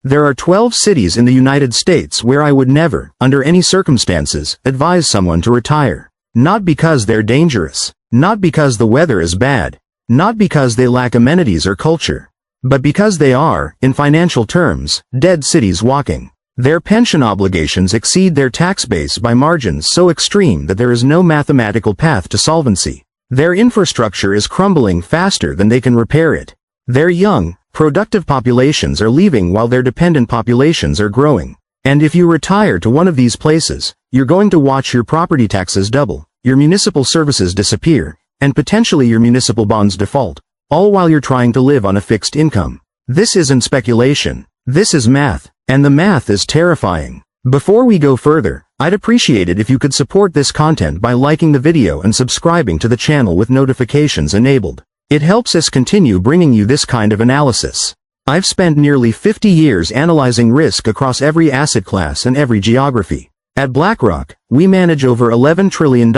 There are 12 cities in the United States where I would never, under any circumstances, advise someone to retire. Not because they're dangerous, not because the weather is bad, not because they lack amenities or culture, but because they are, in financial terms, dead cities walking. Their pension obligations exceed their tax base by margins so extreme that there is no mathematical path to solvency. Their infrastructure is crumbling faster than they can repair it. Their young, productive populations are leaving while their dependent populations are growing. And if you retire to one of these places, you're going to watch your property taxes double, your municipal services disappear, and potentially your municipal bonds default, all while you're trying to live on a fixed income. This isn't speculation. This is math, and the math is terrifying. Before we go further, I'd appreciate it if you could support this content by liking the video and subscribing to the channel with notifications enabled. It helps us continue bringing you this kind of analysis. I've spent nearly 50 years analyzing risk across every asset class and every geography. At BlackRock, we manage over $11 trillion,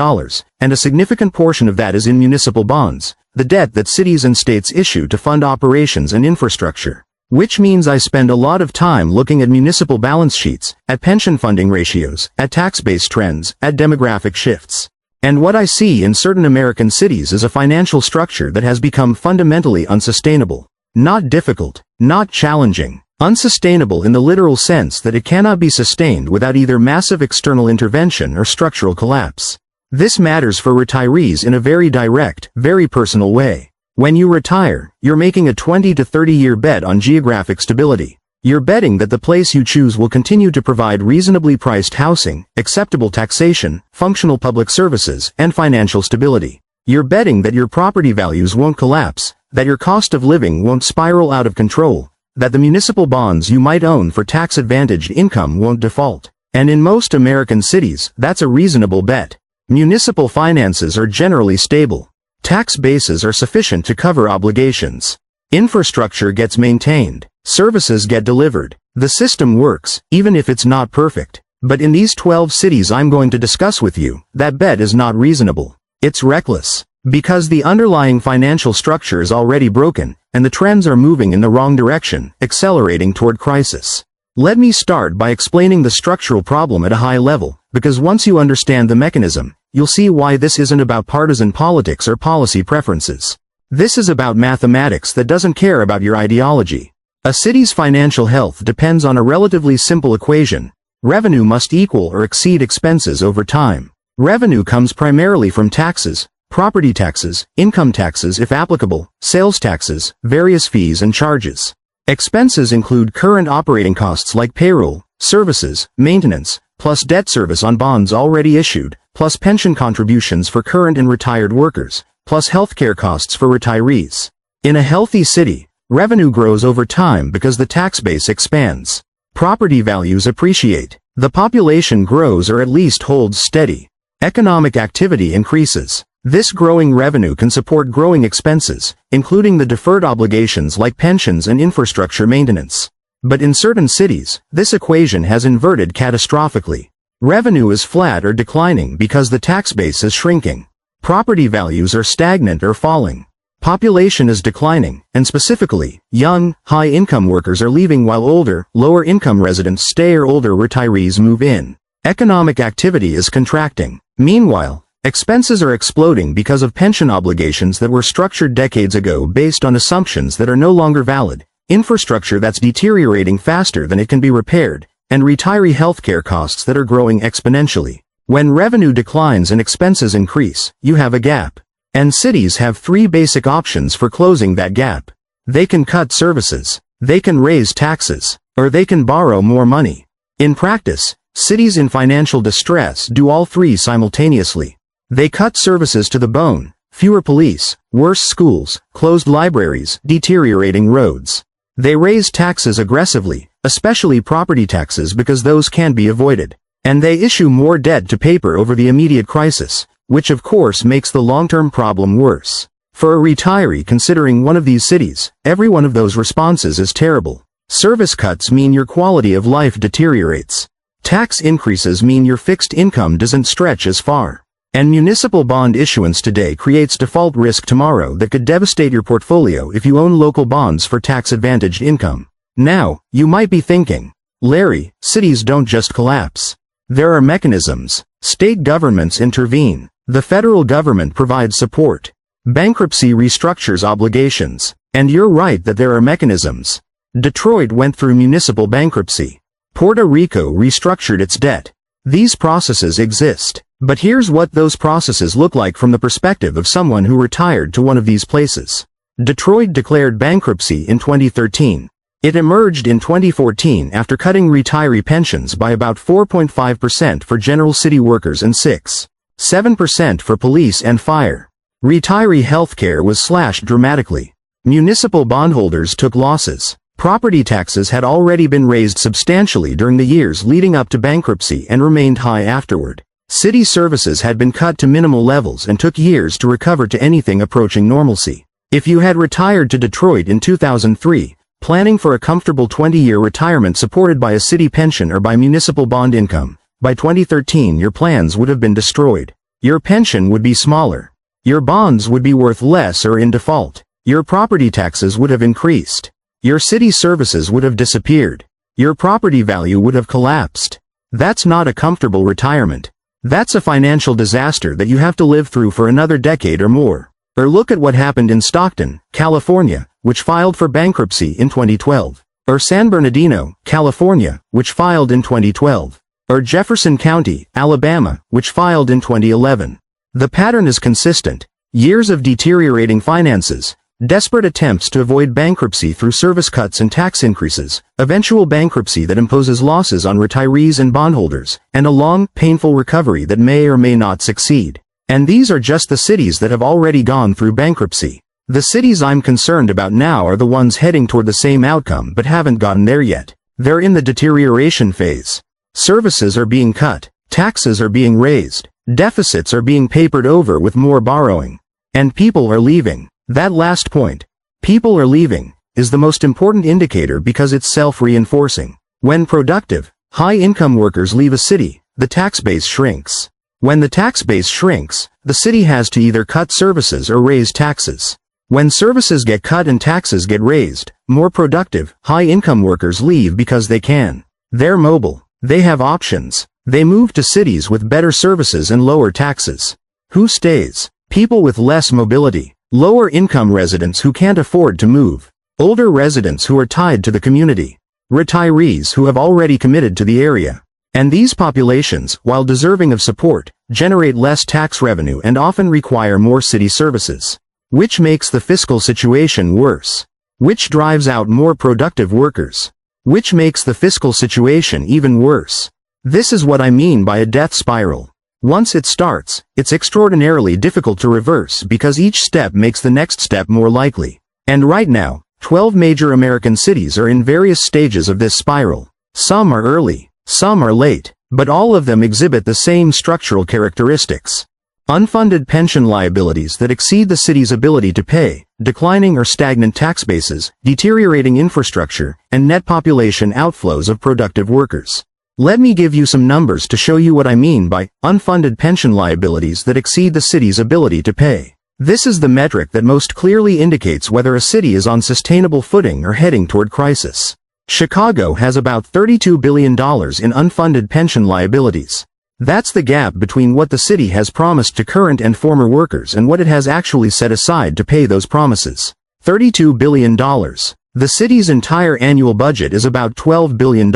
and a significant portion of that is in municipal bonds, the debt that cities and states issue to fund operations and infrastructure. Which means I spend a lot of time looking at municipal balance sheets, at pension funding ratios, at tax-based trends, at demographic shifts. And what I see in certain American cities is a financial structure that has become fundamentally unsustainable. Not difficult, not challenging. Unsustainable in the literal sense that it cannot be sustained without either massive external intervention or structural collapse. This matters for retirees in a very direct, very personal way. When you retire, you're making a 20 to 30-year bet on geographic stability. You're betting that the place you choose will continue to provide reasonably priced housing, acceptable taxation, functional public services, and financial stability. You're betting that your property values won't collapse, that your cost of living won't spiral out of control, that the municipal bonds you might own for tax-advantaged income won't default. And in most American cities, that's a reasonable bet. Municipal finances are generally stable. Tax bases are sufficient to cover obligations. Infrastructure gets maintained. Services get delivered. The system works, even if it's not perfect. But in these 12 cities I'm going to discuss with you, that bet is not reasonable. It's reckless. Because the underlying financial structure is already broken, and the trends are moving in the wrong direction, accelerating toward crisis. Let me start by explaining the structural problem at a high level, because once you understand the mechanism, you'll see why this isn't about partisan politics or policy preferences. This is about mathematics that doesn't care about your ideology. A city's financial health depends on a relatively simple equation. Revenue must equal or exceed expenses over time. Revenue comes primarily from taxes, property taxes, income taxes if applicable, sales taxes, various fees and charges. Expenses include current operating costs like payroll, services, maintenance, plus debt service on bonds already issued, plus pension contributions for current and retired workers, plus healthcare costs for retirees. In a healthy city, revenue grows over time because the tax base expands. Property values appreciate. The population grows or at least holds steady. Economic activity increases. This growing revenue can support growing expenses, including the deferred obligations like pensions and infrastructure maintenance. But in certain cities, this equation has inverted catastrophically. Revenue is flat or declining because the tax base is shrinking. Property values are stagnant or falling. Population is declining, and specifically, young, high-income workers are leaving while older, lower-income residents stay or older retirees move in. Economic activity is contracting. Meanwhile, expenses are exploding because of pension obligations that were structured decades ago based on assumptions that are no longer valid, infrastructure that's deteriorating faster than it can be repaired, and retiree healthcare costs that are growing exponentially. When revenue declines and expenses increase, you have a gap. And cities have three basic options for closing that gap. They can cut services, they can raise taxes, or they can borrow more money. In practice, cities in financial distress do all three simultaneously. They cut services to the bone: fewer police, worse schools, closed libraries, deteriorating roads. They raise taxes aggressively, especially property taxes because those can't be avoided. And they issue more debt to paper over the immediate crisis, which of course makes the long-term problem worse. For a retiree considering one of these cities, every one of those responses is terrible. Service cuts mean your quality of life deteriorates. Tax increases mean your fixed income doesn't stretch as far. And municipal bond issuance today creates default risk tomorrow that could devastate your portfolio if you own local bonds for tax-advantaged income. Now, you might be thinking, Larry, cities don't just collapse. There are mechanisms. State governments intervene. The federal government provides support. Bankruptcy restructures obligations. And you're right that there are mechanisms. Detroit went through municipal bankruptcy. Puerto Rico restructured its debt. These processes exist. But here's what those processes look like from the perspective of someone who retired to one of these places. Detroit declared bankruptcy in 2013. It emerged in 2014 after cutting retiree pensions by about 4.5% for general city workers and 6.7% for police and fire. Retiree healthcare was slashed dramatically. Municipal bondholders took losses. Property taxes had already been raised substantially during the years leading up to bankruptcy and remained high afterward. City services had been cut to minimal levels and took years to recover to anything approaching normalcy. If you had retired to Detroit in 2003, planning for a comfortable 20-year retirement supported by a city pension or by municipal bond income, by 2013 your plans would have been destroyed. Your pension would be smaller. Your bonds would be worth less or in default. Your property taxes would have increased. Your city services would have disappeared. Your property value would have collapsed. That's not a comfortable retirement. That's a financial disaster that you have to live through for another decade or more. Or look at what happened in Stockton, California, which filed for bankruptcy in 2012. Or San Bernardino, California, which filed in 2012. Or Jefferson County, Alabama, which filed in 2011. The pattern is consistent. Years of deteriorating finances, desperate attempts to avoid bankruptcy through service cuts and tax increases, eventual bankruptcy that imposes losses on retirees and bondholders, and a long, painful recovery that may or may not succeed. And these are just the cities that have already gone through bankruptcy. The cities I'm concerned about now are the ones heading toward the same outcome but haven't gotten there yet. They're in the deterioration phase. Services are being cut, taxes are being raised, deficits are being papered over with more borrowing. And people are leaving. That last point, people are leaving, is the most important indicator because it's self-reinforcing. When productive, high-income workers leave a city, the tax base shrinks. When the tax base shrinks, the city has to either cut services or raise taxes. When services get cut and taxes get raised, more productive, high-income workers leave because they can. They're mobile. They have options. They move to cities with better services and lower taxes. Who stays? People with less mobility. Lower-income residents who can't afford to move. Older residents who are tied to the community. Retirees who have already committed to the area. And these populations, while deserving of support, generate less tax revenue and often require more city services. Which makes the fiscal situation worse. Which drives out more productive workers. Which makes the fiscal situation even worse. This is what I mean by a death spiral. Once it starts, it's extraordinarily difficult to reverse because each step makes the next step more likely. And right now, 12 major American cities are in various stages of this spiral. Some are early, some are late, but all of them exhibit the same structural characteristics. Unfunded pension liabilities that exceed the city's ability to pay, declining or stagnant tax bases, deteriorating infrastructure, and net population outflows of productive workers. Let me give you some numbers to show you what I mean by unfunded pension liabilities that exceed the city's ability to pay. This is the metric that most clearly indicates whether a city is on sustainable footing or heading toward crisis. Chicago has about $32 billion in unfunded pension liabilities. That's the gap between what the city has promised to current and former workers and what it has actually set aside to pay those promises. $32 billion. The city's entire annual budget is about $12 billion.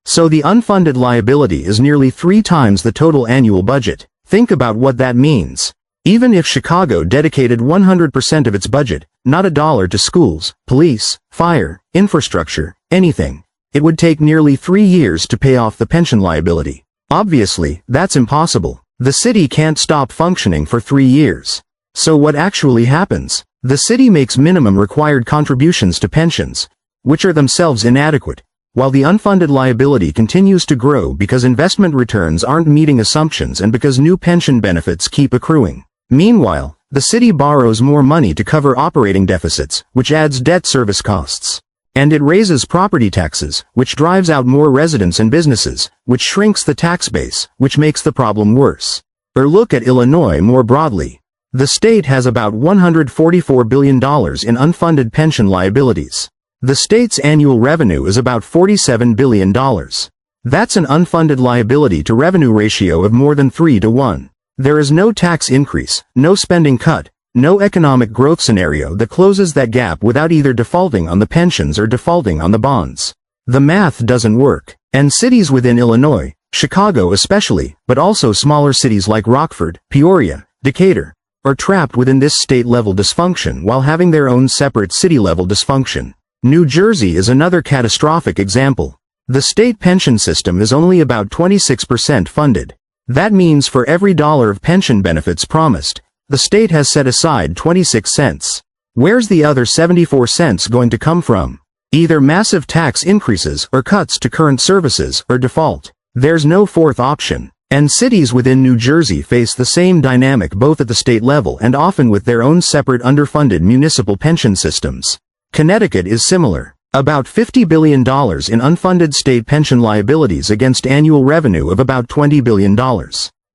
So the unfunded liability is nearly 3 times the total annual budget. Think about what that means. Even if Chicago dedicated 100% of its budget, not a dollar to schools, police, fire, infrastructure, anything, it would take nearly 3 years to pay off the pension liability. Obviously, that's impossible. The city can't stop functioning for 3 years. So what actually happens? The city makes minimum required contributions to pensions, which are themselves inadequate, while the unfunded liability continues to grow because investment returns aren't meeting assumptions and because new pension benefits keep accruing. Meanwhile, the city borrows more money to cover operating deficits, which adds debt service costs. And it raises property taxes, which drives out more residents and businesses, which shrinks the tax base, which makes the problem worse. Or look at Illinois more broadly. The state has about $144 billion in unfunded pension liabilities. The state's annual revenue is about $47 billion. That's an unfunded liability to revenue ratio of more than 3 to 1. There is no tax increase, no spending cut, no economic growth scenario that closes that gap without either defaulting on the pensions or defaulting on the bonds. The math doesn't work. And cities within Illinois, Chicago especially, but also smaller cities like Rockford, Peoria, Decatur, are trapped within this state-level dysfunction while having their own separate city-level dysfunction. New Jersey is another catastrophic example. The state pension system is only about 26% funded. That means for every dollar of pension benefits promised, the state has set aside 26 cents. Where's the other 74 cents going to come from? Either massive tax increases or cuts to current services or default. There's no fourth option. And cities within New Jersey face the same dynamic both at the state level and often with their own separate underfunded municipal pension systems. Connecticut is similar. About $50 billion in unfunded state pension liabilities against annual revenue of about $20 billion.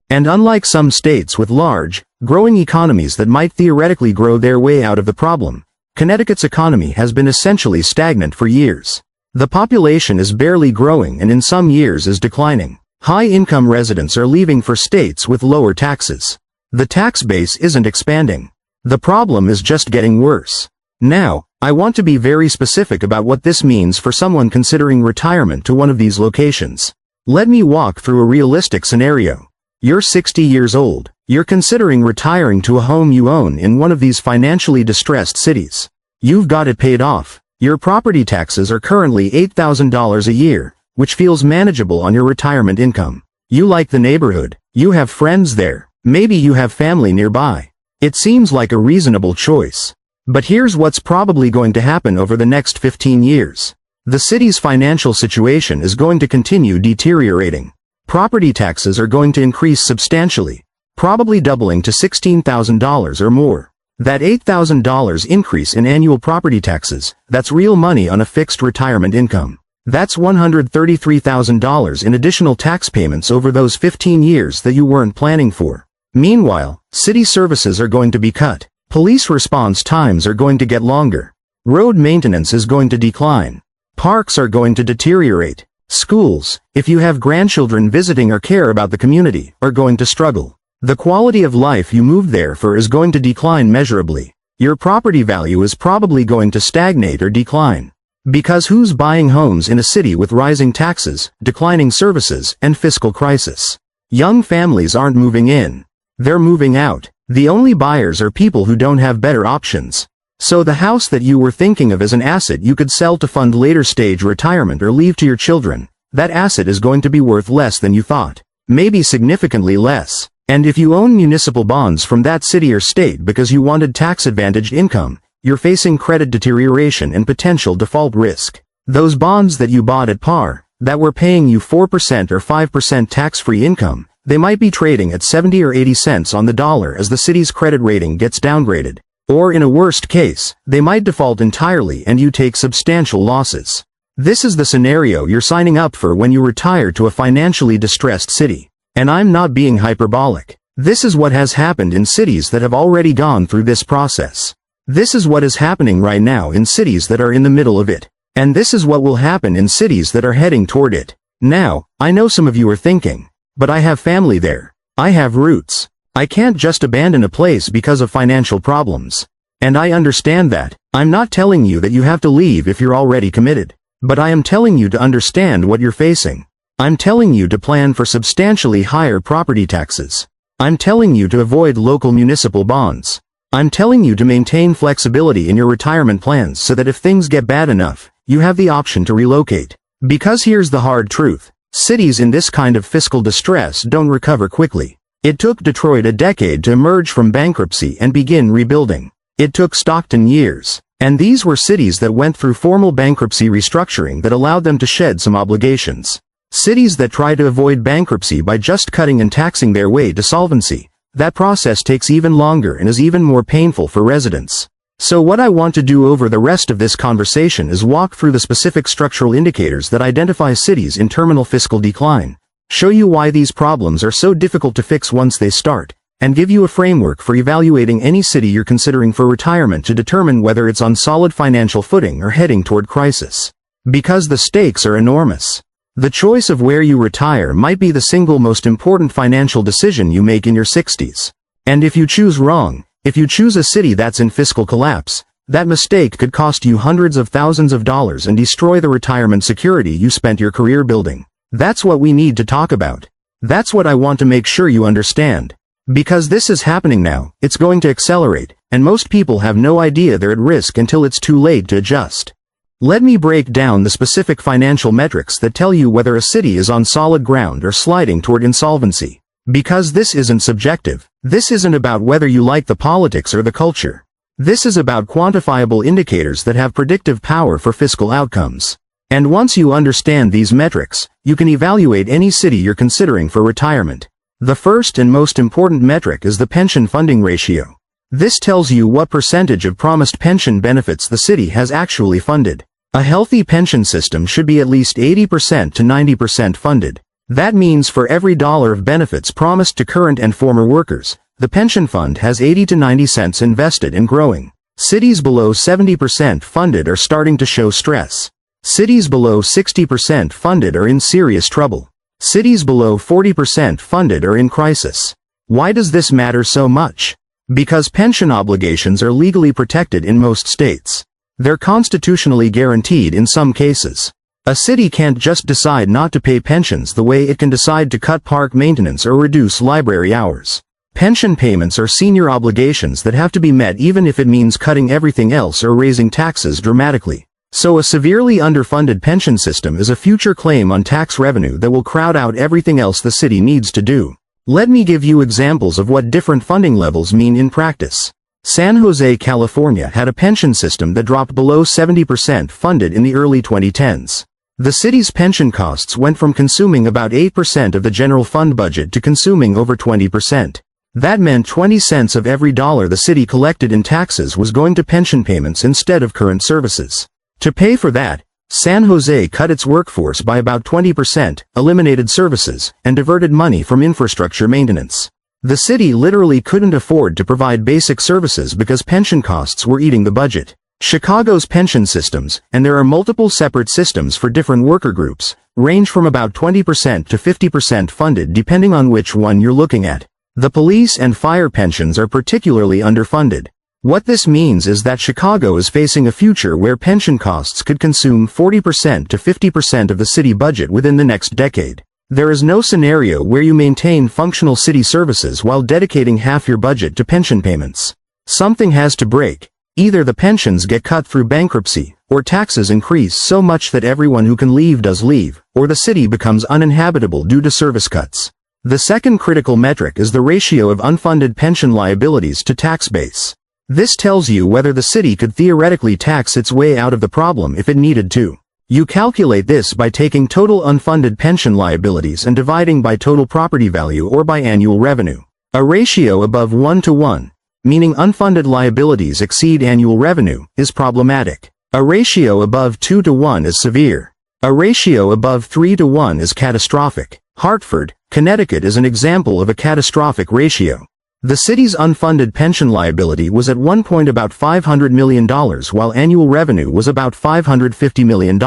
And unlike some states with large, growing economies that might theoretically grow their way out of the problem, Connecticut's economy has been essentially stagnant for years. The population is barely growing and in some years is declining. High-income residents are leaving for states with lower taxes. The tax base isn't expanding. The problem is just getting worse. Now, I want to be very specific about what this means for someone considering retirement to one of these locations. Let me walk through a realistic scenario. You're 60 years old. You're considering retiring to a home you own in one of these financially distressed cities. You've got it paid off. Your property taxes are currently $8,000 a year, which feels manageable on your retirement income. You like the neighborhood. You have friends there. Maybe you have family nearby. It seems like a reasonable choice. But here's what's probably going to happen over the next 15 years. The city's financial situation is going to continue deteriorating. Property taxes are going to increase substantially, probably doubling to $16,000 or more. That $8,000 increase in annual property taxes, that's real money on a fixed retirement income. That's $133,000 in additional tax payments over those 15 years that you weren't planning for. Meanwhile, city services are going to be cut. Police response times are going to get longer. Road maintenance is going to decline. Parks are going to deteriorate. Schools, if you have grandchildren visiting or care about the community, are going to struggle. The quality of life you moved there for is going to decline measurably. Your property value is probably going to stagnate or decline. Because who's buying homes in a city with rising taxes, declining services, and fiscal crisis? Young families aren't moving in. They're moving out. The only buyers are people who don't have better options. So the house that you were thinking of as an asset you could sell to fund later stage retirement or leave to your children, that asset is going to be worth less than you thought. Maybe significantly less. And if you own municipal bonds from that city or state because you wanted tax-advantaged income, you're facing credit deterioration and potential default risk. Those bonds that you bought at par, that were paying you 4% or 5% tax-free income, they might be trading at 70 or 80 cents on the dollar as the city's credit rating gets downgraded. Or in a worst case, they might default entirely and you take substantial losses. This is the scenario you're signing up for when you retire to a financially distressed city. And I'm not being hyperbolic. This is what has happened in cities that have already gone through this process. This is what is happening right now in cities that are in the middle of it. And this is what will happen in cities that are heading toward it. Now, I know some of you are thinking, but I have family there. I have roots. I can't just abandon a place because of financial problems. And I understand that. I'm not telling you that you have to leave if you're already committed. But I am telling you to understand what you're facing. I'm telling you to plan for substantially higher property taxes. I'm telling you to avoid local municipal bonds. I'm telling you to maintain flexibility in your retirement plans so that if things get bad enough, you have the option to relocate. Because here's the hard truth. Cities in this kind of fiscal distress don't recover quickly. It took Detroit a decade to emerge from bankruptcy and begin rebuilding. It took Stockton years. And these were cities that went through formal bankruptcy restructuring that allowed them to shed some obligations. Cities that try to avoid bankruptcy by just cutting and taxing their way to solvency. That process takes even longer and is even more painful for residents. So what I want to do over the rest of this conversation is walk through the specific structural indicators that identify cities in terminal fiscal decline, show you why these problems are so difficult to fix once they start, and give you a framework for evaluating any city you're considering for retirement to determine whether it's on solid financial footing or heading toward crisis. Because the stakes are enormous. The choice of where you retire might be the single most important financial decision you make in your 60s. And if you choose wrong, if you choose a city that's in fiscal collapse, that mistake could cost you hundreds of thousands of dollars and destroy the retirement security you spent your career building. That's what we need to talk about. That's what I want to make sure you understand. Because this is happening now, it's going to accelerate, and most people have no idea they're at risk until it's too late to adjust. Let me break down the specific financial metrics that tell you whether a city is on solid ground or sliding toward insolvency. Because this isn't subjective. This isn't about whether you like the politics or the culture. This is about quantifiable indicators that have predictive power for fiscal outcomes. And once you understand these metrics, you can evaluate any city you're considering for retirement. The first and most important metric is the pension funding ratio. This tells you what percentage of promised pension benefits the city has actually funded. A healthy pension system should be at least 80% to 90% funded. That means for every dollar of benefits promised to current and former workers, the pension fund has 80 to 90 cents invested and growing. Cities below 70% funded are starting to show stress. Cities below 60% funded are in serious trouble. Cities below 40% funded are in crisis. Why does this matter so much? Because pension obligations are legally protected in most states. They're constitutionally guaranteed in some cases. A city can't just decide not to pay pensions the way it can decide to cut park maintenance or reduce library hours. Pension payments are senior obligations that have to be met even if it means cutting everything else or raising taxes dramatically. So a severely underfunded pension system is a future claim on tax revenue that will crowd out everything else the city needs to do. Let me give you examples of what different funding levels mean in practice. San Jose, California had a pension system that dropped below 70% funded in the early 2010s. The city's pension costs went from consuming about 8% of the general fund budget to consuming over 20%. That meant 20 cents of every dollar the city collected in taxes was going to pension payments instead of current services. To pay for that, San Jose cut its workforce by about 20%, eliminated services, and diverted money from infrastructure maintenance. The city literally couldn't afford to provide basic services because pension costs were eating the budget. Chicago's pension systems, and there are multiple separate systems for different worker groups, range from about 20% to 50% funded depending on which one you're looking at. The police and fire pensions are particularly underfunded. What this means is that Chicago is facing a future where pension costs could consume 40% to 50% of the city budget within the next decade. There is no scenario where you maintain functional city services while dedicating half your budget to pension payments. Something has to break. Either the pensions get cut through bankruptcy, or taxes increase so much that everyone who can leave does leave, or the city becomes uninhabitable due to service cuts. The second critical metric is the ratio of unfunded pension liabilities to tax base. This tells you whether the city could theoretically tax its way out of the problem if it needed to. You calculate this by taking total unfunded pension liabilities and dividing by total property value or by annual revenue. A ratio above 1 to 1, meaning unfunded liabilities exceed annual revenue, is problematic. A ratio above 2 to 1 is severe. A ratio above 3 to 1 is catastrophic. Hartford, Connecticut is an example of a catastrophic ratio. The city's unfunded pension liability was at one point about $500 million while annual revenue was about $550 million.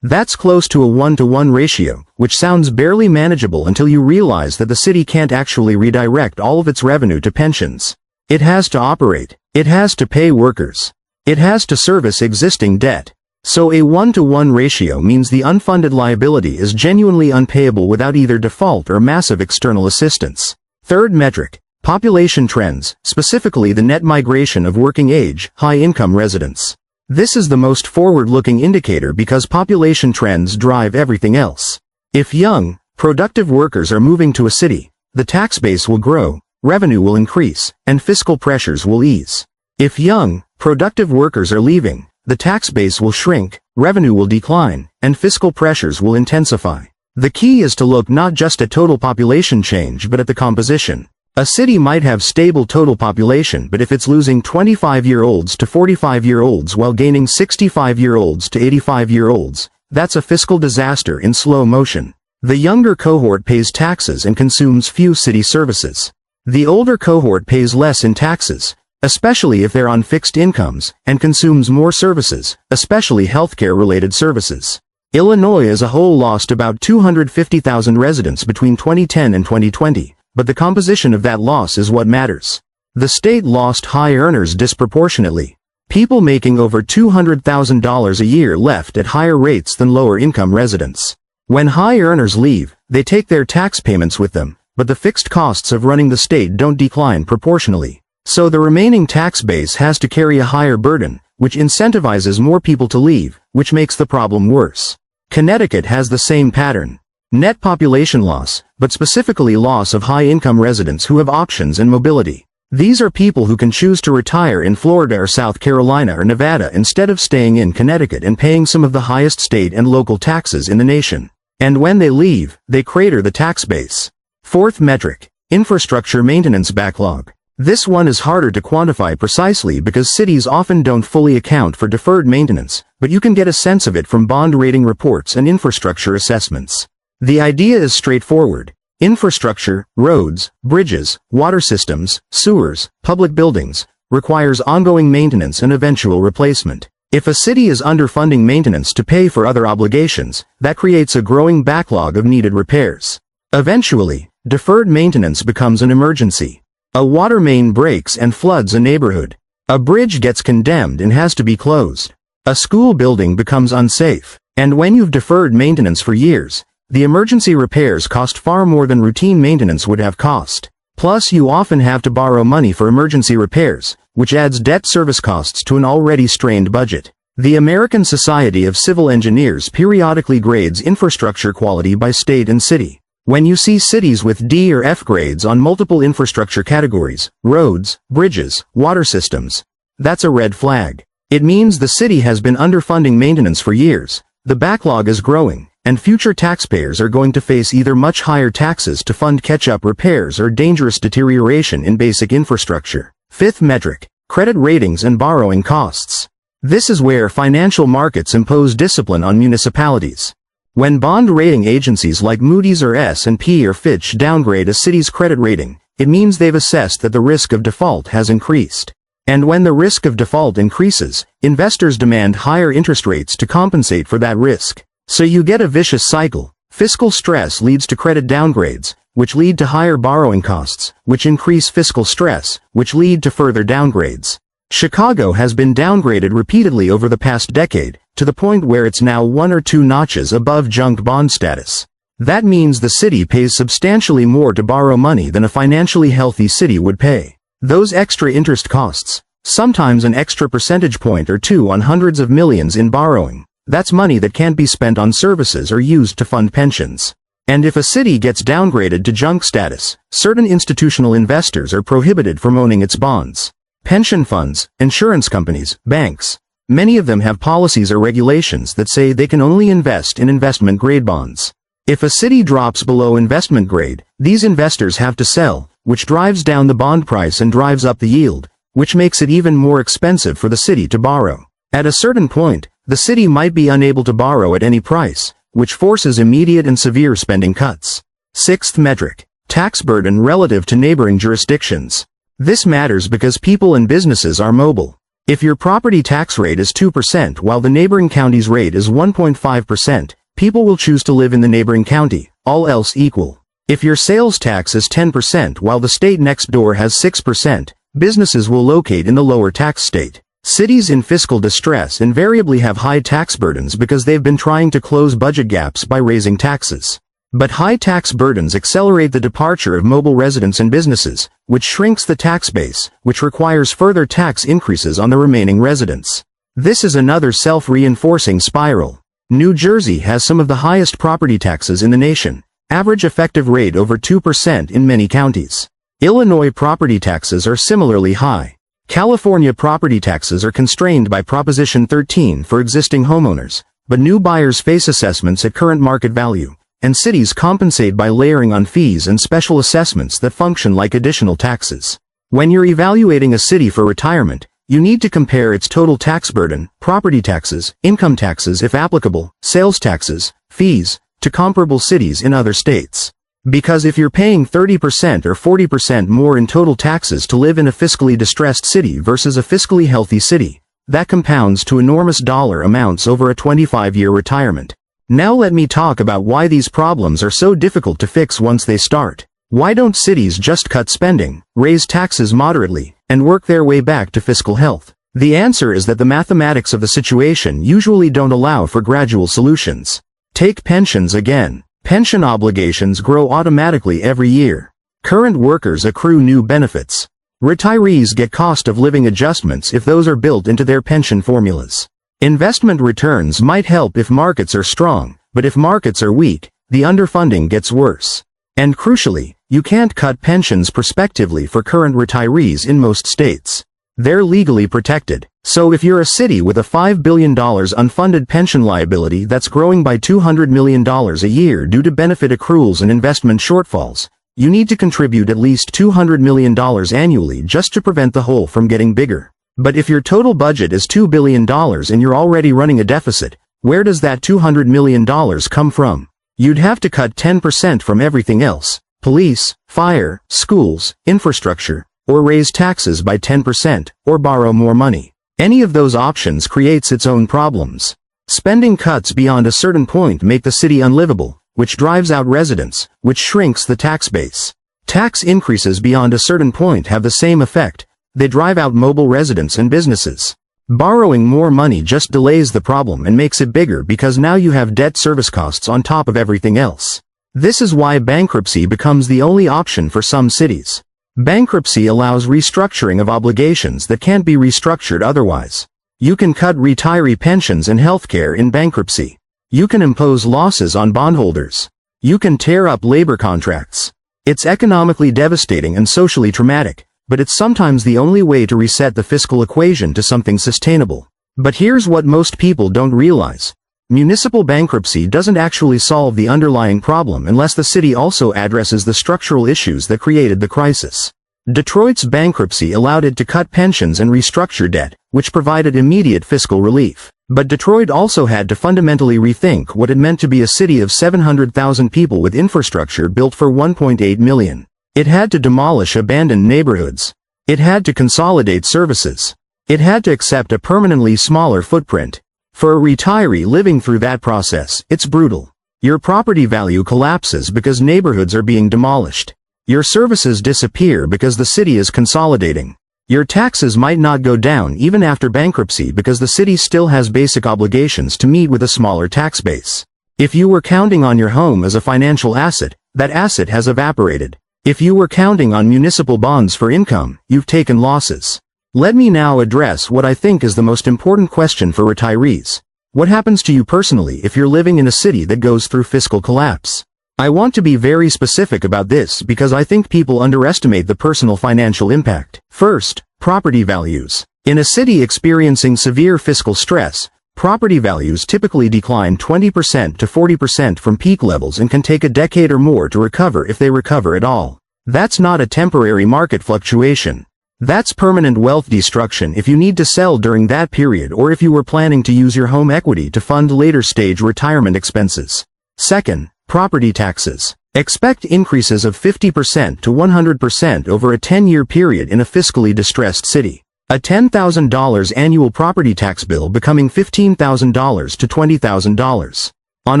That's close to a 1-to-1 ratio, which sounds barely manageable until you realize that the city can't actually redirect all of its revenue to pensions. It has to operate. It has to pay workers. It has to service existing debt. So a 1-to-1 ratio means the unfunded liability is genuinely unpayable without either default or massive external assistance. Third metric. Population trends, specifically the net migration of working-age, high-income residents. This is the most forward-looking indicator because population trends drive everything else. If young, productive workers are moving to a city, the tax base will grow, revenue will increase, and fiscal pressures will ease. If young, productive workers are leaving, the tax base will shrink, revenue will decline, and fiscal pressures will intensify. The key is to look not just at total population change but at the composition. A city might have stable total population, but if it's losing 25-year-olds to 45-year-olds while gaining 65-year-olds to 85-year-olds, that's a fiscal disaster in slow motion. The younger cohort pays taxes and consumes few city services. The older cohort pays less in taxes, especially if they're on fixed incomes, and consumes more services, especially healthcare-related services. Illinois as a whole lost about 250,000 residents between 2010 and 2020, but the composition of that loss is what matters. The state lost high earners disproportionately. People making over $200,000 a year left at higher rates than lower-income residents. When high earners leave, they take their tax payments with them, but the fixed costs of running the state don't decline proportionally. So the remaining tax base has to carry a higher burden, which incentivizes more people to leave, which makes the problem worse. Connecticut has the same pattern. Net population loss, but specifically loss of high-income residents who have options and mobility. These are people who can choose to retire in Florida or South Carolina or Nevada instead of staying in Connecticut and paying some of the highest state and local taxes in the nation. And when they leave, they crater the tax base. Fourth metric: infrastructure maintenance backlog. This one is harder to quantify precisely because cities often don't fully account for deferred maintenance, but you can get a sense of it from bond rating reports and infrastructure assessments. The idea is straightforward. Infrastructure, roads, bridges, water systems, sewers, public buildings, requires ongoing maintenance and eventual replacement. If a city is underfunding maintenance to pay for other obligations, that creates a growing backlog of needed repairs. Eventually, deferred maintenance becomes an emergency. A water main breaks and floods a neighborhood. A bridge gets condemned and has to be closed. A school building becomes unsafe. And when you've deferred maintenance for years, the emergency repairs cost far more than routine maintenance would have cost. Plus you often have to borrow money for emergency repairs, which adds debt service costs to an already strained budget. The American Society of Civil Engineers periodically grades infrastructure quality by state and city. When you see cities with D or F grades on multiple infrastructure categories, roads, bridges, water systems, that's a red flag. It means the city has been underfunding maintenance for years, the backlog is growing, and future taxpayers are going to face either much higher taxes to fund catch-up repairs or dangerous deterioration in basic infrastructure. Fifth metric: credit ratings and borrowing costs. This is where financial markets impose discipline on municipalities. When bond rating agencies like Moody's or S&P or Fitch downgrade a city's credit rating, it means they've assessed that the risk of default has increased. And when the risk of default increases, investors demand higher interest rates to compensate for that risk. So you get a vicious cycle. Fiscal stress leads to credit downgrades, which lead to higher borrowing costs, which increase fiscal stress, which lead to further downgrades. Chicago has been downgraded repeatedly over the past decade, to the point where it's now 1 or 2 notches above junk bond status. That means the city pays substantially more to borrow money than a financially healthy city would pay. Those extra interest costs, sometimes an extra percentage point or two on hundreds of millions in borrowing, that's money that can't be spent on services or used to fund pensions. And if a city gets downgraded to junk status, certain institutional investors are prohibited from owning its bonds. Pension funds, insurance companies, banks. Many of them have policies or regulations that say they can only invest in investment-grade bonds. If a city drops below investment grade, these investors have to sell, which drives down the bond price and drives up the yield, which makes it even more expensive for the city to borrow. At a certain point, the city might be unable to borrow at any price, which forces immediate and severe spending cuts. Sixth metric: tax burden relative to neighboring jurisdictions. This matters because people and businesses are mobile. If your property tax rate is 2% while the neighboring county's rate is 1.5%, people will choose to live in the neighboring county, all else equal. If your sales tax is 10% while the state next door has 6%, businesses will locate in the lower tax state. Cities in fiscal distress invariably have high tax burdens because they've been trying to close budget gaps by raising taxes. But high tax burdens accelerate the departure of mobile residents and businesses, which shrinks the tax base, which requires further tax increases on the remaining residents. This is another self-reinforcing spiral. New Jersey has some of the highest property taxes in the nation, average effective rate over 2% in many counties. Illinois property taxes are similarly high. California property taxes are constrained by Proposition 13 for existing homeowners, but new buyers face assessments at current market value, and cities compensate by layering on fees and special assessments that function like additional taxes. When you're evaluating a city for retirement, you need to compare its total tax burden, property taxes, income taxes if applicable, sales taxes, fees, to comparable cities in other states. Because if you're paying 30% or 40% more in total taxes to live in a fiscally distressed city versus a fiscally healthy city, that compounds to enormous dollar amounts over a 25-year retirement. Now let me talk about why these problems are so difficult to fix once they start. Why don't cities just cut spending, raise taxes moderately, and work their way back to fiscal health? The answer is that the mathematics of the situation usually don't allow for gradual solutions. Take pensions again. Pension obligations grow automatically every year. Current workers accrue new benefits. Retirees get cost of living adjustments if those are built into their pension formulas. Investment returns might help if markets are strong, but if markets are weak, the underfunding gets worse. And crucially, you can't cut pensions prospectively for current retirees in most states. They're legally protected. So if you're a city with a $5 billion unfunded pension liability that's growing by $200 million a year due to benefit accruals and investment shortfalls, you need to contribute at least $200 million annually just to prevent the hole from getting bigger. But if your total budget is $2 billion and you're already running a deficit, where does that $200 million come from? You'd have to cut 10% from everything else: police, fire, schools, infrastructure, or raise taxes by 10%, or borrow more money. Any of those options creates its own problems. Spending cuts beyond a certain point make the city unlivable, which drives out residents, which shrinks the tax base. Tax increases beyond a certain point have the same effect: they drive out mobile residents and businesses. Borrowing more money just delays the problem and makes it bigger because now you have debt service costs on top of everything else. This is why bankruptcy becomes the only option for some cities. Bankruptcy allows restructuring of obligations that can't be restructured otherwise. You can cut retiree pensions and healthcare in bankruptcy. You can impose losses on bondholders. You can tear up labor contracts. It's economically devastating and socially traumatic, but it's sometimes the only way to reset the fiscal equation to something sustainable. But here's what most people don't realize. Municipal bankruptcy doesn't actually solve the underlying problem unless the city also addresses the structural issues that created the crisis. Detroit's bankruptcy allowed it to cut pensions and restructure debt, which provided immediate fiscal relief. But Detroit also had to fundamentally rethink what it meant to be a city of 700,000 people with infrastructure built for 1.8 million. It had to demolish abandoned neighborhoods. It had to consolidate services. It had to accept a permanently smaller footprint. For a retiree living through that process, it's brutal. Your property value collapses because neighborhoods are being demolished. Your services disappear because the city is consolidating. Your taxes might not go down even after bankruptcy because the city still has basic obligations to meet with a smaller tax base. If you were counting on your home as a financial asset, that asset has evaporated. If you were counting on municipal bonds for income, you've taken losses. Let me now address what I think is the most important question for retirees. What happens to you personally if you're living in a city that goes through fiscal collapse? I want to be very specific about this because I think people underestimate the personal financial impact. First, property values. In a city experiencing severe fiscal stress, property values typically decline 20% to 40% from peak levels and can take a decade or more to recover if they recover at all. That's not a temporary market fluctuation. That's permanent wealth destruction if you need to sell during that period or if you were planning to use your home equity to fund later stage retirement expenses. Second, property taxes. Expect increases of 50% to 100% over a 10-year period in a fiscally distressed city. A $10,000 annual property tax bill becoming $15,000 to $20,000. On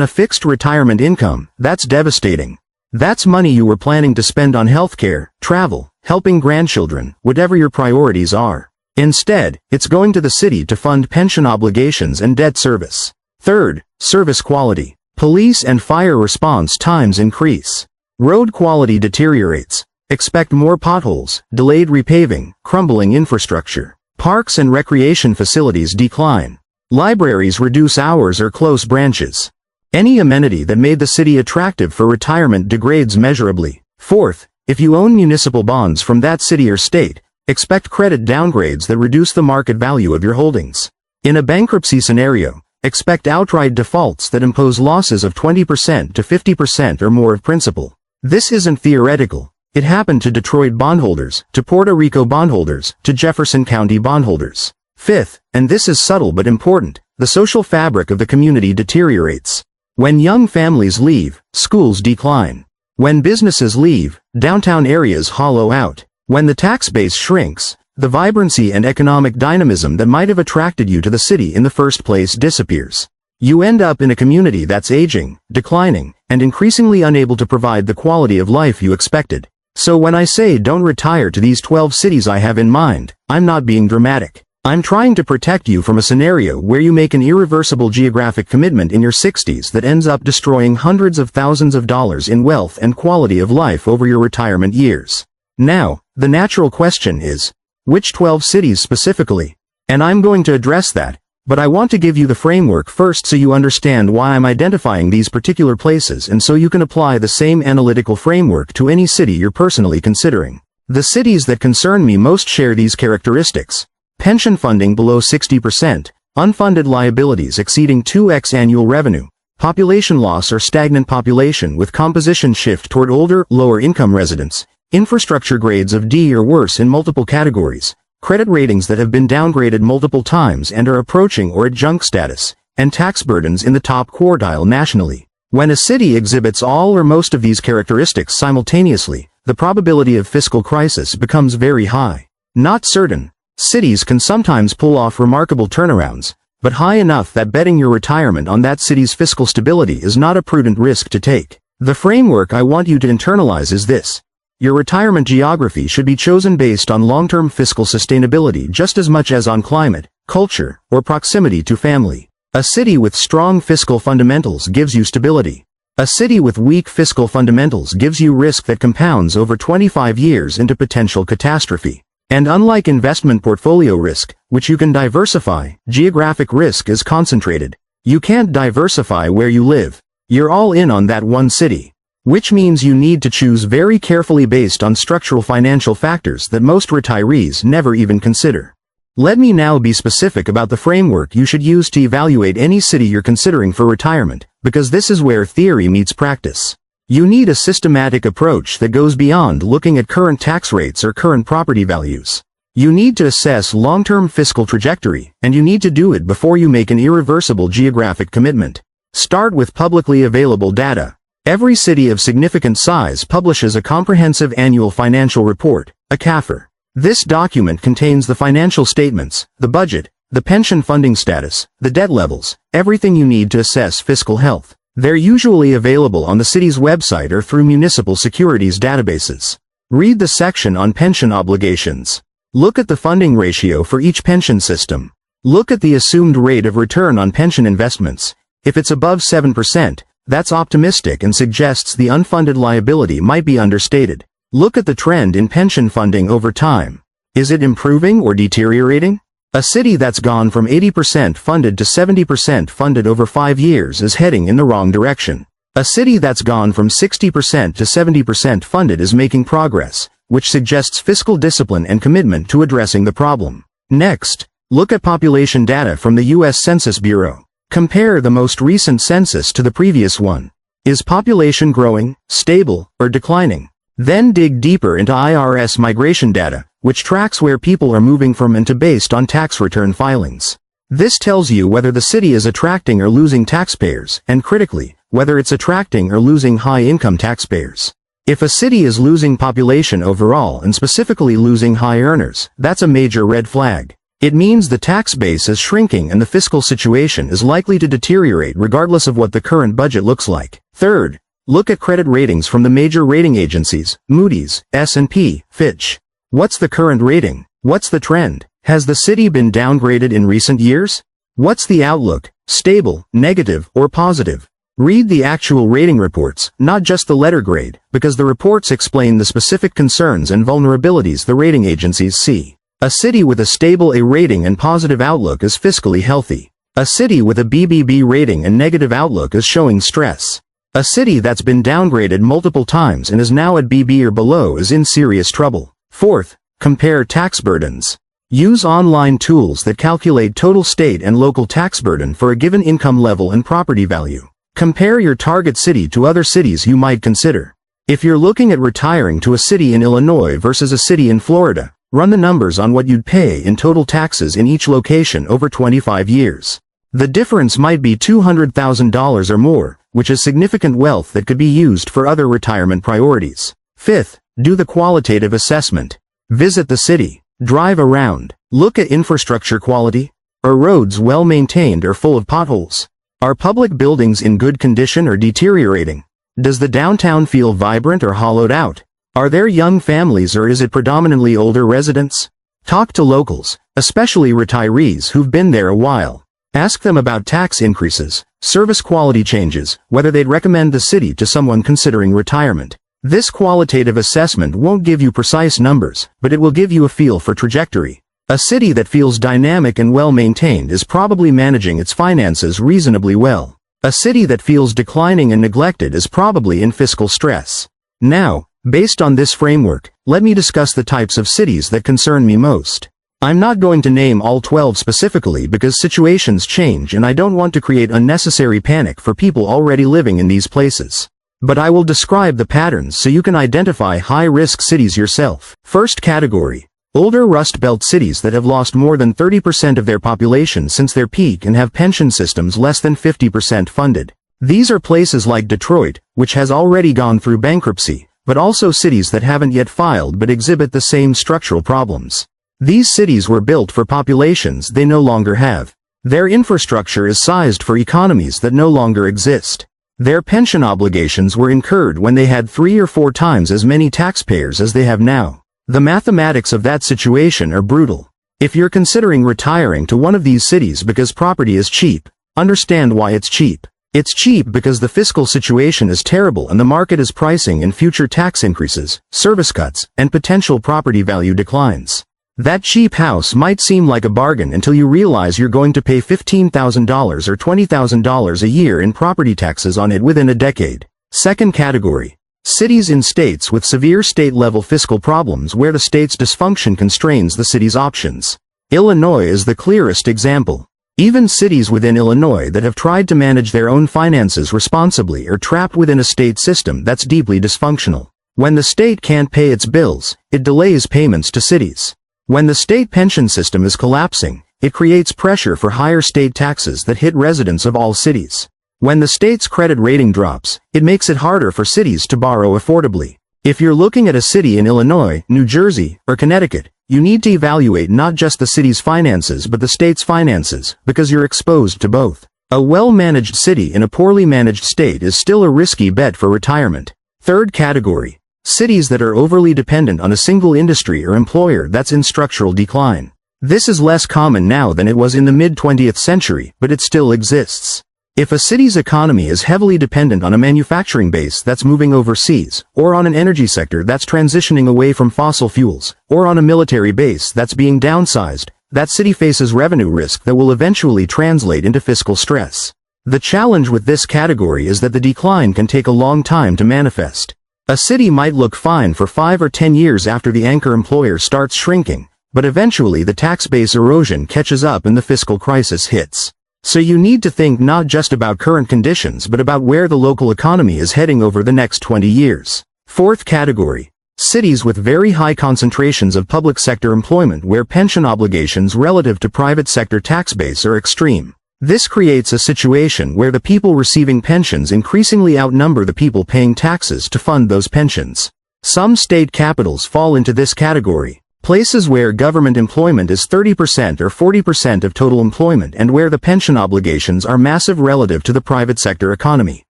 a fixed retirement income, that's devastating. That's money you were planning to spend on healthcare, travel, helping grandchildren, whatever your priorities are. Instead, it's going to the city to fund pension obligations and debt service. Third, service quality. Police and fire response times increase. Road quality deteriorates. Expect more potholes, delayed repaving, crumbling infrastructure. Parks and recreation facilities decline. Libraries reduce hours or close branches. Any amenity that made the city attractive for retirement degrades measurably. Fourth, if you own municipal bonds from that city or state, expect credit downgrades that reduce the market value of your holdings. In a bankruptcy scenario, expect outright defaults that impose losses of 20% to 50% or more of principal. This isn't theoretical. It happened to Detroit bondholders, to Puerto Rico bondholders, to Jefferson County bondholders. Fifth, and this is subtle but important, the social fabric of the community deteriorates. When young families leave, schools decline. When businesses leave, downtown areas hollow out. When the tax base shrinks, the vibrancy and economic dynamism that might have attracted you to the city in the first place disappears. You end up in a community that's aging, declining, and increasingly unable to provide the quality of life you expected. So when I say don't retire to these 12 cities I have in mind, I'm not being dramatic. I'm trying to protect you from a scenario where you make an irreversible geographic commitment in your 60s that ends up destroying hundreds of thousands of dollars in wealth and quality of life over your retirement years. Now, the natural question is, which 12 cities specifically? And I'm going to address that, but I want to give you the framework first so you understand why I'm identifying these particular places and so you can apply the same analytical framework to any city you're personally considering. The cities that concern me most share these characteristics. Pension funding below 60%, unfunded liabilities exceeding 2x annual revenue, population loss or stagnant population with composition shift toward older, lower-income residents, infrastructure grades of D or worse in multiple categories, credit ratings that have been downgraded multiple times and are approaching or at junk status, and tax burdens in the top quartile nationally. When a city exhibits all or most of these characteristics simultaneously, the probability of fiscal crisis becomes very high. Not certain. Cities can sometimes pull off remarkable turnarounds, but high enough that betting your retirement on that city's fiscal stability is not a prudent risk to take. The framework I want you to internalize is this. Your retirement geography should be chosen based on long-term fiscal sustainability just as much as on climate, culture, or proximity to family. A city with strong fiscal fundamentals gives you stability. A city with weak fiscal fundamentals gives you risk that compounds over 25 years into potential catastrophe. And unlike investment portfolio risk, which you can diversify, geographic risk is concentrated. You can't diversify where you live. You're all in on that one city. Which means you need to choose very carefully based on structural financial factors that most retirees never even consider. Let me now be specific about the framework you should use to evaluate any city you're considering for retirement, because this is where theory meets practice. You need a systematic approach that goes beyond looking at current tax rates or current property values. You need to assess long-term fiscal trajectory, and you need to do it before you make an irreversible geographic commitment. Start with publicly available data. Every city of significant size publishes a comprehensive annual financial report, a CAFR. This document contains the financial statements, the budget, the pension funding status, the debt levels, everything you need to assess fiscal health. They're usually available on the city's website or through municipal securities databases. Read the section on pension obligations. Look at the funding ratio for each pension system. Look at the assumed rate of return on pension investments. If it's above 7%, that's optimistic and suggests the unfunded liability might be understated. Look at the trend in pension funding over time. Is it improving or deteriorating? A city that's gone from 80% funded to 70% funded over 5 years is heading in the wrong direction. A city that's gone from 60% to 70% funded is making progress, which suggests fiscal discipline and commitment to addressing the problem. Next, look at population data from the U.S. Census Bureau. Compare the most recent census to the previous one. Is population growing, stable, or declining? Then dig deeper into IRS migration data, which tracks where people are moving from and to based on tax return filings. This tells you whether the city is attracting or losing taxpayers, and critically, whether it's attracting or losing high-income taxpayers. If a city is losing population overall and specifically losing high earners, that's a major red flag. It means the tax base is shrinking and the fiscal situation is likely to deteriorate regardless of what the current budget looks like. Third, look at credit ratings from the major rating agencies, Moody's, S&P, Fitch. What's the current rating? What's the trend? Has the city been downgraded in recent years? What's the outlook? Stable, negative, or positive? Read the actual rating reports, not just the letter grade, because the reports explain the specific concerns and vulnerabilities the rating agencies see. A city with a stable A rating and positive outlook is fiscally healthy. A city with a BBB rating and negative outlook is showing stress. A city that's been downgraded multiple times and is now at BB or below is in serious trouble. Fourth, compare tax burdens. Use online tools that calculate total state and local tax burden for a given income level and property value. Compare your target city to other cities you might consider. If you're looking at retiring to a city in Illinois versus a city in Florida, run the numbers on what you'd pay in total taxes in each location over 25 years. The difference might be $200,000 or more, which is significant wealth that could be used for other retirement priorities. Fifth, do the qualitative assessment. Visit the city. Drive around. Look at infrastructure quality. Are roads well maintained or full of potholes? Are public buildings in good condition or deteriorating? Does the downtown feel vibrant or hollowed out? Are there young families or is it predominantly older residents? Talk to locals, especially retirees who've been there a while. Ask them about tax increases, service quality changes, whether they'd recommend the city to someone considering retirement. This qualitative assessment won't give you precise numbers, but it will give you a feel for trajectory. A city that feels dynamic and well-maintained is probably managing its finances reasonably well. A city that feels declining and neglected is probably in fiscal stress. Now, based on this framework, let me discuss the types of cities that concern me most. I'm not going to name all 12 specifically because situations change and I don't want to create unnecessary panic for people already living in these places. But I will describe the patterns so you can identify high-risk cities yourself. First category. Older Rust Belt cities that have lost more than 30% of their population since their peak and have pension systems less than 50% funded. These are places like Detroit, which has already gone through bankruptcy, but also cities that haven't yet filed but exhibit the same structural problems. These cities were built for populations they no longer have. Their infrastructure is sized for economies that no longer exist. Their pension obligations were incurred when they had 3 or 4 times as many taxpayers as they have now. The mathematics of that situation are brutal. If you're considering retiring to one of these cities because property is cheap, understand why it's cheap. It's cheap because the fiscal situation is terrible and the market is pricing in future tax increases, service cuts, and potential property value declines. That cheap house might seem like a bargain until you realize you're going to pay $15,000 or $20,000 a year in property taxes on it within a decade. Second category. Cities in states with severe state-level fiscal problems where the state's dysfunction constrains the city's options. Illinois is the clearest example. Even cities within Illinois that have tried to manage their own finances responsibly are trapped within a state system that's deeply dysfunctional. When the state can't pay its bills, it delays payments to cities. When the state pension system is collapsing, it creates pressure for higher state taxes that hit residents of all cities. When the state's credit rating drops, it makes it harder for cities to borrow affordably. If you're looking at a city in Illinois, New Jersey, or Connecticut, you need to evaluate not just the city's finances but the state's finances, because you're exposed to both. A well-managed city in a poorly managed state is still a risky bet for retirement. Third category. Cities that are overly dependent on a single industry or employer that's in structural decline. This is less common now than it was in the mid-20th century, but it still exists. If a city's economy is heavily dependent on a manufacturing base that's moving overseas, or on an energy sector that's transitioning away from fossil fuels, or on a military base that's being downsized, that city faces revenue risk that will eventually translate into fiscal stress. The challenge with this category is that the decline can take a long time to manifest. A city might look fine for 5 or 10 years after the anchor employer starts shrinking, but eventually the tax base erosion catches up and the fiscal crisis hits. So you need to think not just about current conditions but about where the local economy is heading over the next 20 years. Fourth category. Cities with very high concentrations of public sector employment where pension obligations relative to private sector tax base are extreme. This creates a situation where the people receiving pensions increasingly outnumber the people paying taxes to fund those pensions. Some state capitals fall into this category. Places where government employment is 30% or 40% of total employment and where the pension obligations are massive relative to the private sector economy.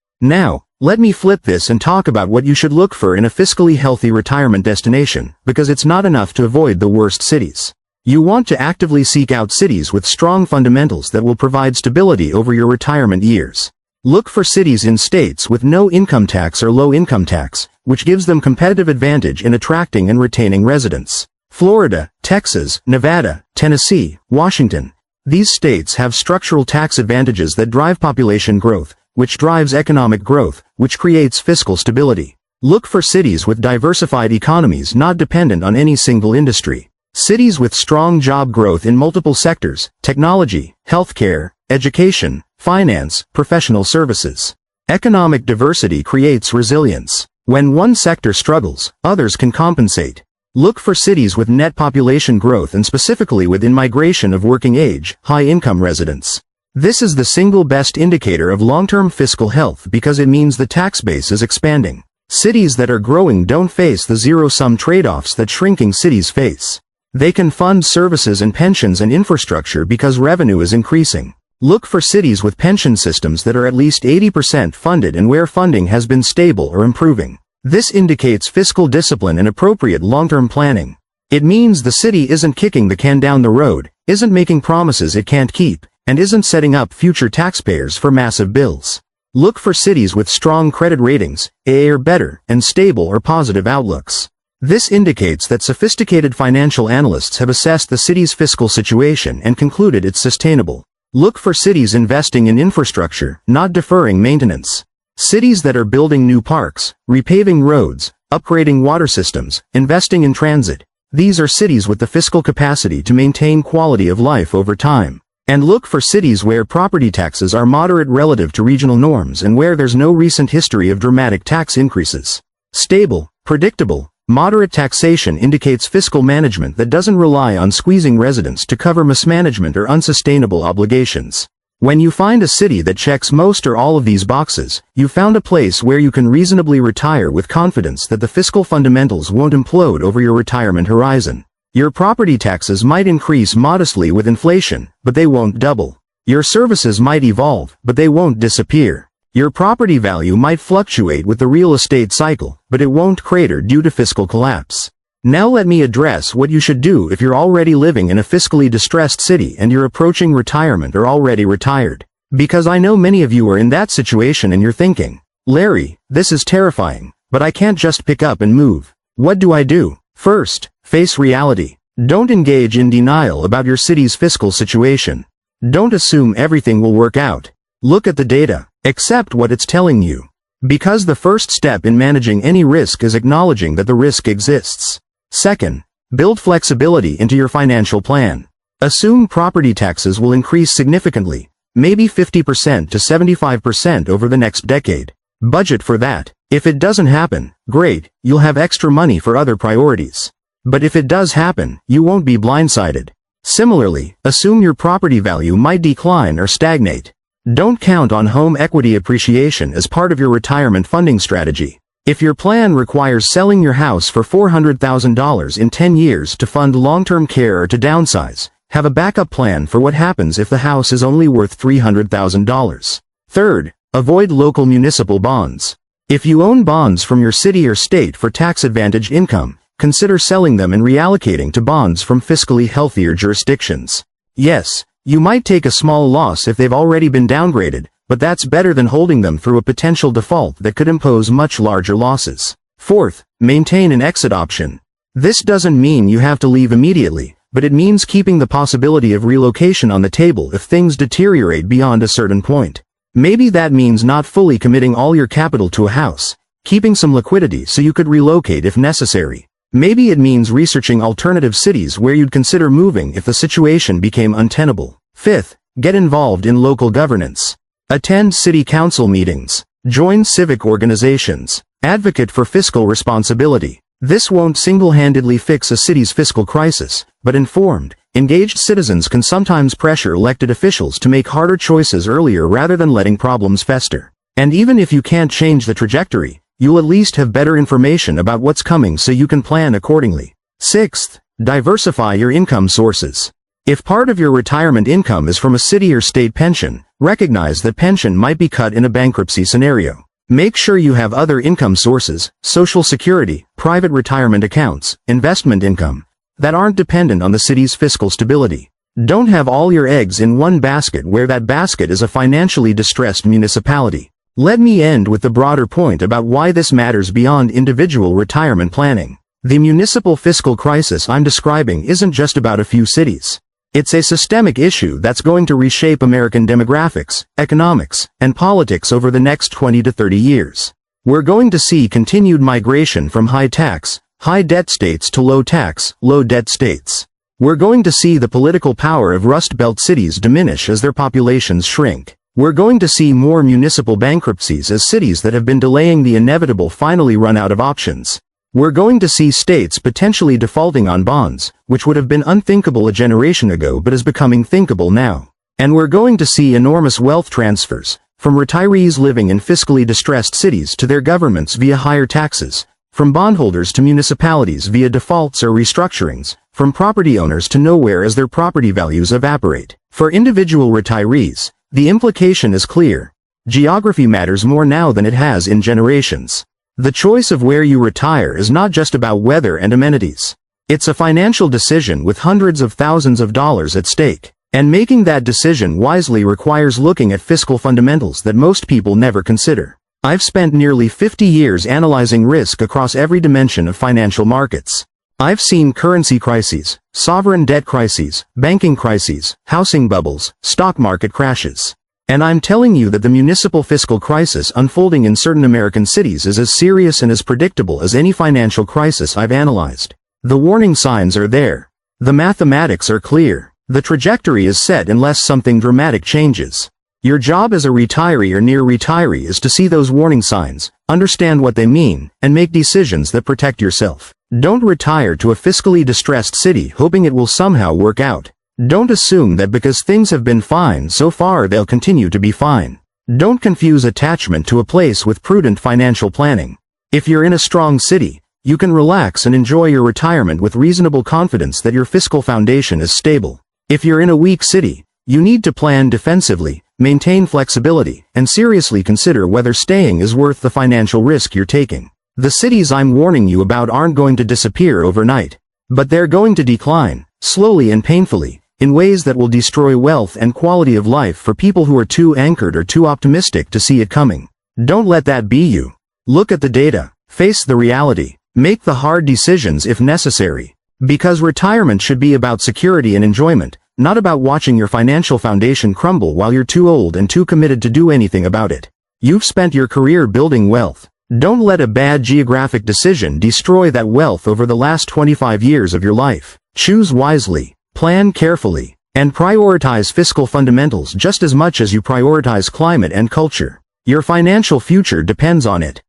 Now, let me flip this and talk about what you should look for in a fiscally healthy retirement destination, because it's not enough to avoid the worst cities. You want to actively seek out cities with strong fundamentals that will provide stability over your retirement years. Look for cities in states with no income tax or low income tax, which gives them competitive advantage in attracting and retaining residents. Florida, Texas, Nevada, Tennessee, Washington. These states have structural tax advantages that drive population growth, which drives economic growth, which creates fiscal stability. Look for cities with diversified economies not dependent on any single industry. Cities with strong job growth in multiple sectors: technology, healthcare, education, finance, professional services. Economic diversity creates resilience. When one sector struggles, others can compensate. Look for cities with net population growth and specifically with in-migration of working-age, high-income residents. This is the single best indicator of long-term fiscal health because it means the tax base is expanding. Cities that are growing don't face the zero-sum trade-offs that shrinking cities face. They can fund services and pensions and infrastructure because revenue is increasing. Look for cities with pension systems that are at least 80% funded and where funding has been stable or improving. This indicates fiscal discipline and appropriate long-term planning. It means the city isn't kicking the can down the road, isn't making promises it can't keep, and isn't setting up future taxpayers for massive bills. Look for cities with strong credit ratings, A or better, and stable or positive outlooks. This indicates that sophisticated financial analysts have assessed the city's fiscal situation and concluded it's sustainable. Look for cities investing in infrastructure, not deferring maintenance. Cities that are building new parks, repaving roads, upgrading water systems, investing in transit. These are cities with the fiscal capacity to maintain quality of life over time. And look for cities where property taxes are moderate relative to regional norms and where there's no recent history of dramatic tax increases. Stable, predictable, moderate taxation indicates fiscal management that doesn't rely on squeezing residents to cover mismanagement or unsustainable obligations. When you find a city that checks most or all of these boxes, you've found a place where you can reasonably retire with confidence that the fiscal fundamentals won't implode over your retirement horizon. Your property taxes might increase modestly with inflation, but they won't double. Your services might evolve, but they won't disappear. Your property value might fluctuate with the real estate cycle, but it won't crater due to fiscal collapse. Now let me address what you should do if you're already living in a fiscally distressed city and you're approaching retirement or already retired. Because I know many of you are in that situation and you're thinking, Larry, this is terrifying, but I can't just pick up and move. What do I do? First, face reality. Don't engage in denial about your city's fiscal situation. Don't assume everything will work out. Look at the data. Accept what it's telling you. Because the first step in managing any risk is acknowledging that the risk exists. Second, build flexibility into your financial plan. Assume property taxes will increase significantly, maybe 50% to 75% over the next decade. Budget for that. If it doesn't happen, great, you'll have extra money for other priorities. But if it does happen, you won't be blindsided. Similarly, assume your property value might decline or stagnate. Don't count on home equity appreciation as part of your retirement funding strategy. If your plan requires selling your house for $400,000 in 10 years to fund long-term care or to downsize, have a backup plan for what happens if the house is only worth $300,000. Third, avoid local municipal bonds. If you own bonds from your city or state for tax-advantaged income, consider selling them and reallocating to bonds from fiscally healthier jurisdictions. Yes, you might take a small loss if they've already been downgraded, but that's better than holding them through a potential default that could impose much larger losses. Fourth, maintain an exit option. This doesn't mean you have to leave immediately, but it means keeping the possibility of relocation on the table if things deteriorate beyond a certain point. Maybe that means not fully committing all your capital to a house, keeping some liquidity so you could relocate if necessary. Maybe it means researching alternative cities where you'd consider moving if the situation became untenable. Fifth, get involved in local governance. Attend city council meetings. Join civic organizations. Advocate for fiscal responsibility. This won't single-handedly fix a city's fiscal crisis, but informed, engaged citizens can sometimes pressure elected officials to make harder choices earlier rather than letting problems fester. And even if you can't change the trajectory, you'll at least have better information about what's coming so you can plan accordingly. Sixth, diversify your income sources. If part of your retirement income is from a city or state pension, recognize that pension might be cut in a bankruptcy scenario. Make sure you have other income sources, Social Security, private retirement accounts, investment income, that aren't dependent on the city's fiscal stability. Don't have all your eggs in one basket where that basket is a financially distressed municipality. Let me end with the broader point about why this matters beyond individual retirement planning. The municipal fiscal crisis I'm describing isn't just about a few cities. It's a systemic issue that's going to reshape American demographics, economics, and politics over the next 20 to 30 years. We're going to see continued migration from high-tax, high-debt states to low-tax, low-debt states. We're going to see the political power of Rust Belt cities diminish as their populations shrink. We're going to see more municipal bankruptcies as cities that have been delaying the inevitable finally run out of options. We're going to see states potentially defaulting on bonds, which would have been unthinkable a generation ago but is becoming thinkable now. And we're going to see enormous wealth transfers, from retirees living in fiscally distressed cities to their governments via higher taxes, from bondholders to municipalities via defaults or restructurings, from property owners to nowhere as their property values evaporate. For individual retirees, the implication is clear. Geography matters more now than it has in generations. The choice of where you retire is not just about weather and amenities. It's a financial decision with hundreds of thousands of dollars at stake. And making that decision wisely requires looking at fiscal fundamentals that most people never consider. I've spent nearly 50 years analyzing risk across every dimension of financial markets. I've seen currency crises, sovereign debt crises, banking crises, housing bubbles, stock market crashes. And I'm telling you that the municipal fiscal crisis unfolding in certain American cities is as serious and as predictable as any financial crisis I've analyzed. The warning signs are there. The mathematics are clear. The trajectory is set unless something dramatic changes. Your job as a retiree or near retiree is to see those warning signs, understand what they mean, and make decisions that protect yourself. Don't retire to a fiscally distressed city hoping it will somehow work out. Don't assume that because things have been fine so far they'll continue to be fine. Don't confuse attachment to a place with prudent financial planning. If you're in a strong city, you can relax and enjoy your retirement with reasonable confidence that your fiscal foundation is stable. If you're in a weak city, you need to plan defensively, maintain flexibility, and seriously consider whether staying is worth the financial risk you're taking. The cities I'm warning you about aren't going to disappear overnight. But they're going to decline, slowly and painfully, in ways that will destroy wealth and quality of life for people who are too anchored or too optimistic to see it coming. Don't let that be you. Look at the data, face the reality, make the hard decisions if necessary. Because retirement should be about security and enjoyment, not about watching your financial foundation crumble while you're too old and too committed to do anything about it. You've spent your career building wealth. Don't let a bad geographic decision destroy that wealth over the last 25 years of your life. Choose wisely, plan carefully, and prioritize fiscal fundamentals just as much as you prioritize climate and culture. Your financial future depends on it.